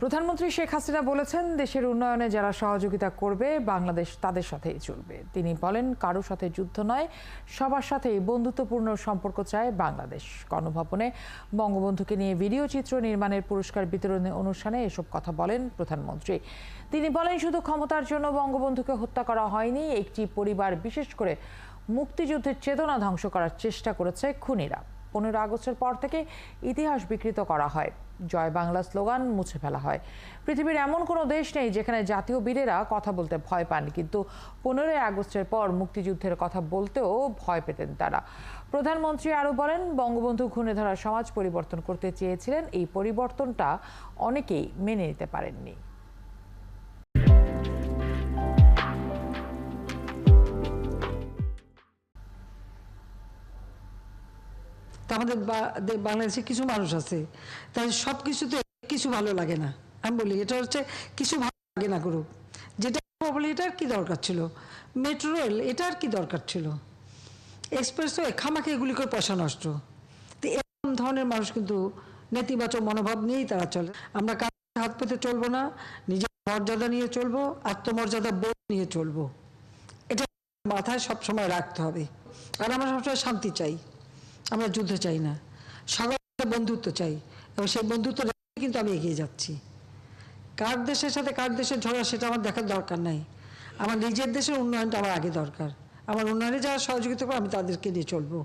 প্রধানমন্ত্রী শেখ হাসিনা বলেছেন, দেশের উন্নয়নে যারা সহযোগিতা করবে বাংলাদেশ তাদের সাথেই চলবে। তিনি বলেন, কারো সাথে যুদ্ধ নয়, সবার সাথেই বন্ধুত্বপূর্ণ সম্পর্ক চায় বাংলাদেশ। গণভবনে বঙ্গবন্ধুকে নিয়ে ভিডিও চিত্র নির্মাণের পুরস্কার বিতরণী অনুষ্ঠানে এসব কথা বলেন প্রধানমন্ত্রী। তিনি বলেন, শুধু ক্ষমতার জন্য বঙ্গবন্ধুকে হত্যা করা হয়নি, একটি পরিবার বিশেষ করে মুক্তিযুদ্ধের চেতনা ধ্বংস করার চেষ্টা করেছে খুনিরা। 15 আগস্টের পর থেকে ইতিহাস বিকৃত করা হয়, জয় বাংলা স্লোগান মুছে ফেলা হয়। পৃথিবীর এমন কোনো দেশ নেই যেখানে জাতীয় বীরেরা কথা বলতে ভয় পান, কিন্তু 15 আগস্টের পর মুক্তিযুদ্ধের কথা বলতেও ভয় পেতেন তারা। প্রধানমন্ত্রী আরও বলেন, বঙ্গবন্ধু ঘুণে ধরা সমাজ পরিবর্তন করতে চেয়েছিলেন, এই পরিবর্তনটা অনেকেই মেনে নিতে পারেননি। আমাদের বাংলাদেশে কিছু মানুষ আছে, তাই সব কিছুতে কিছু ভালো লাগে না। আমি বলি এটা হচ্ছে কিছু ভালো লাগে না করুক, যেটা বলি এটার কি দরকার ছিল, মেট্রো রেল এটার কি দরকার ছিল, এক্সপ্রেসওয়ে খামাকে এগুলি করে পয়সা নষ্ট। তো এরকম ধরনের মানুষ কিন্তু নেতিবাচক মনোভাব নিয়েই তারা চলে। আমরা কারো হাত পেতে চলবো না, নিজের মর্যাদা নিয়ে চলবো, আত্মমর্যাদা বোধ নিয়ে চলবো। এটা মাথায় সবসময় রাখতে হবে। আর আমরা সবসময় শান্তি চাই, আমরা যুদ্ধ চাই না, সকলের বন্ধুত্ব চাই, এবং সেই বন্ধুত্ব কিন্তু আমি এগিয়ে যাচ্ছি। কার দেশের সাথে কার দেশের ঝগড়া সেটা আমার দেখার দরকার নাই। আমার নিজের দেশের উন্নয়নটা আমার আগে দরকার। আমার উন্নয়নে যারা সহযোগিতা করে আমি তাদেরকে নিয়ে চলবো।